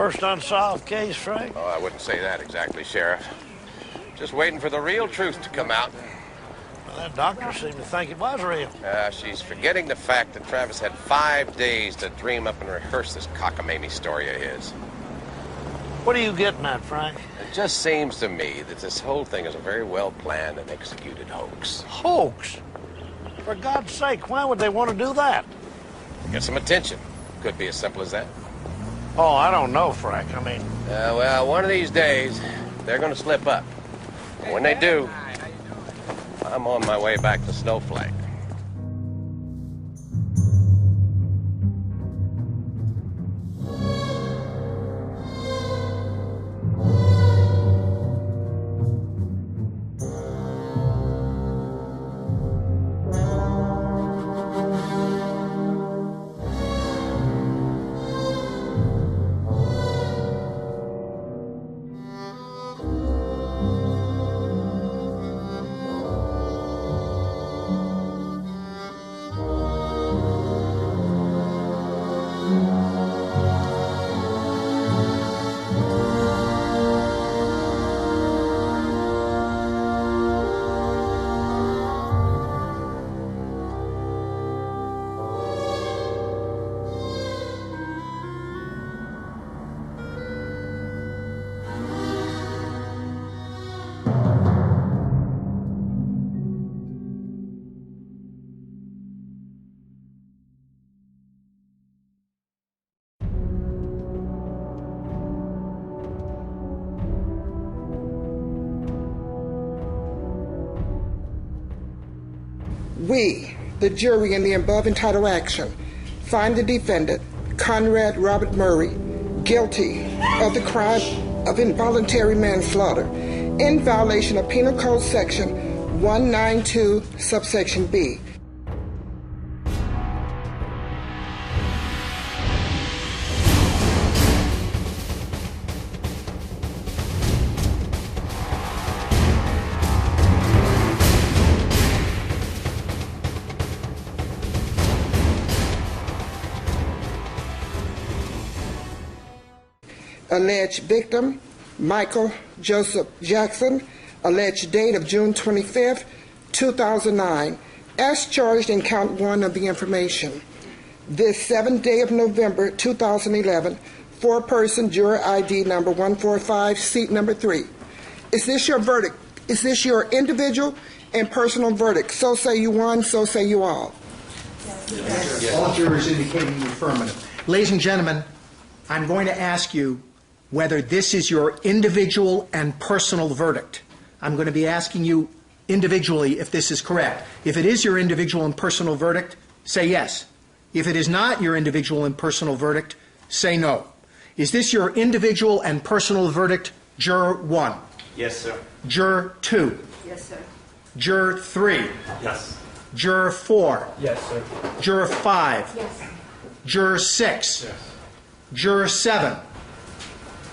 First unsolved case, Frank? Oh, I wouldn't say that exactly, Sheriff. Just waiting for the real truth to come out. Well, that doctor seemed to think it was real. She's forgetting the fact that Travis had 5 days to dream up and rehearse this cockamamie story of his. What are you getting at, Frank? It just seems to me that this whole thing is a very well-planned and executed hoax. Hoax? For God's sake, why would they want to do that? Get some attention. Could be as simple as that. Oh, I don't know, Frank. I mean... well, one of these days, they're going to slip up. When they do, I'm on my way back to Snowflake. We, the jury in the above entitled action, find the defendant, Conrad Robert Murray, guilty of the crime of involuntary manslaughter in violation of Penal Code Section 192, subsection B. Alleged victim, Michael Joseph Jackson, alleged date of June 25th, 2009, as charged in count 1 of the information. This 7th day of November 2011, four-person juror ID number 145, seat number 3. Is this your verdict? Is this your individual and personal verdict? So say you one, so say you all. Yes. All jurors indicating the affirmative. Ladies and gentlemen, I'm going to ask you whether this is your individual and personal verdict. I'm going to be asking you individually if this is correct. If it is your individual and personal verdict, say yes. If it is not your individual and personal verdict, say no. Is this your individual and personal verdict, Juror 1? Yes, sir. Juror 2? Yes, sir. Juror 3? Yes. Juror 4? Yes, sir. Juror 5? Yes. Juror 6? Yes. Juror 7?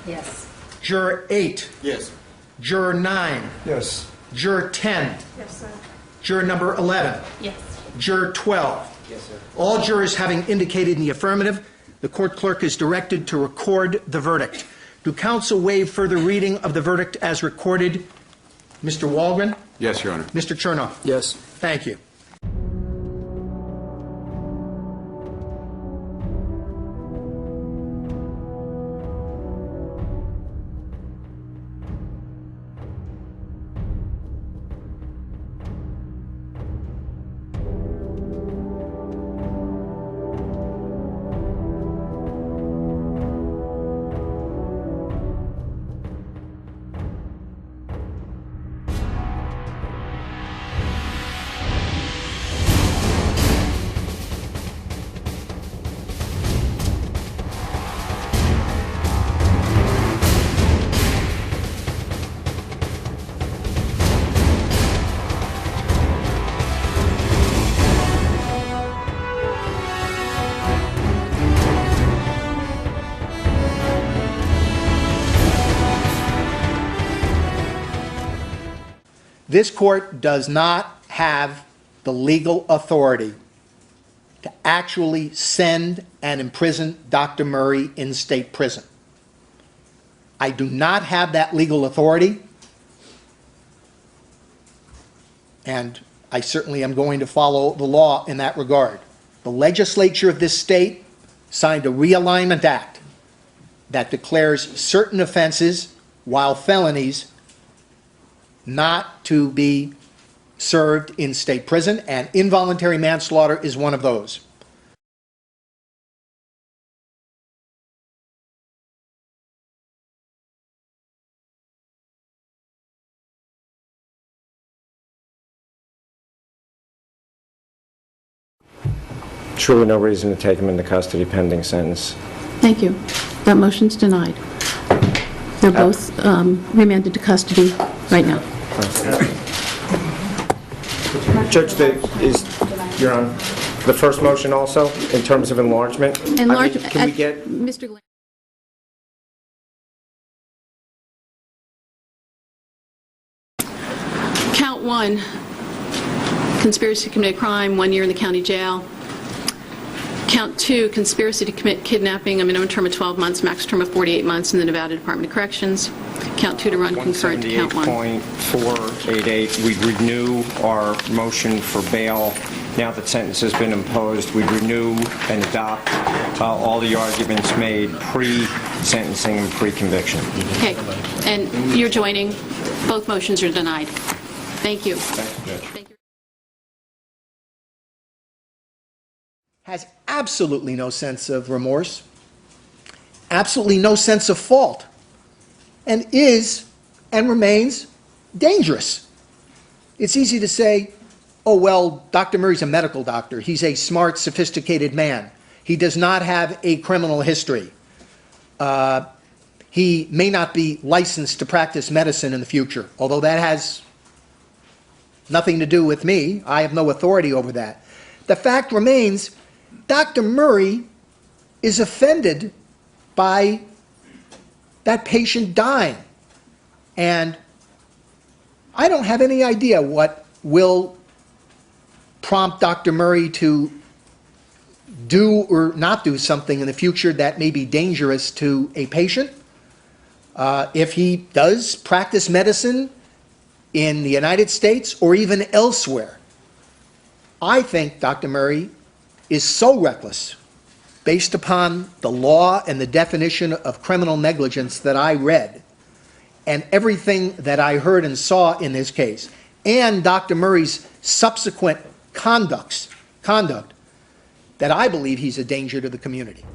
Yes. Juror 8? Yes. Juror 9? Yes. Juror 10? Yes, sir. Juror number 11? Yes. Juror 12? Yes, sir. All jurors having indicated in the affirmative, the court clerk is directed to record the verdict. Do counsel waive further reading of the verdict as recorded? Mr. Waldron? Yes, Your Honor. Mr. Chernoff? Yes. Thank you. This court does not have the legal authority to actually send and imprison Dr. Murray in state prison. I do not have that legal authority, and I certainly am going to follow the law in that regard. The legislature of this state signed a realignment act that declares certain offenses, while felonies, not to be served in state prison, and involuntary manslaughter is one of those. Truly no reason to take him into custody pending sentence. Thank you. That motion's denied. They're both remanded to custody right now. Judge, you're on the first motion also, in terms of enlargement? Enlargement. Can we get... Mr. Glenn. Count 1, conspiracy to commit a crime, 1 year in the county jail. Count 2, conspiracy to commit kidnapping, a minimum term of 12 months, max term of 48 months in the Nevada Department of Corrections. Count 2 to run concurrent to count 1. 178.488, we'd renew our motion for bail. Now that sentence has been imposed, we'd renew and adopt all the arguments made pre-sentencing and pre-conviction. Okay, and you're joining. Both motions are denied. Thank you. Thank you, Judge. Thank you. Has absolutely no sense of remorse, absolutely no sense of fault, and is and remains dangerous. It's easy to say, oh, well, Dr. Murray's a medical doctor. He's a smart, sophisticated man. He does not have a criminal history. He may not be licensed to practice medicine in the future, although that has nothing to do with me. I have no authority over that. The fact remains, Dr. Murray is offended by that patient dying. And I don't have any idea what will prompt Dr. Murray to do or not do something in the future that may be dangerous to a patient. If he does practice medicine in the United States or even elsewhere, I think Dr. Murray is so reckless, based upon the law and the definition of criminal negligence that I read, and everything that I heard and saw in this case, and Dr. Murray's subsequent conduct, that I believe he's a danger to the community.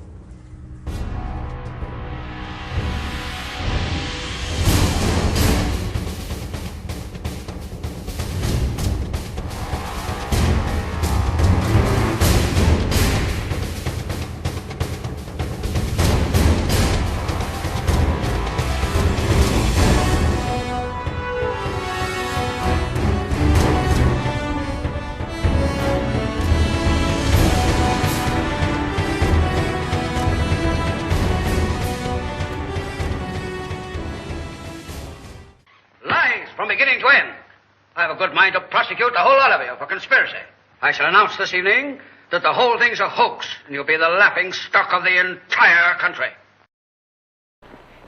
From beginning to end. I have a good mind to prosecute the whole lot of you for conspiracy. I shall announce this evening that the whole thing's a hoax, and you'll be the laughing stock of the entire country.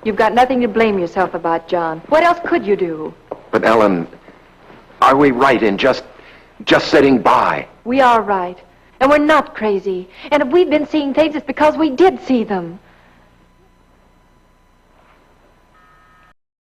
You've got nothing to blame yourself about, John. What else could you do? But Ellen, are we right in just sitting by? We are right. And we're not crazy. And if we've been seeing things, it's because we did see them.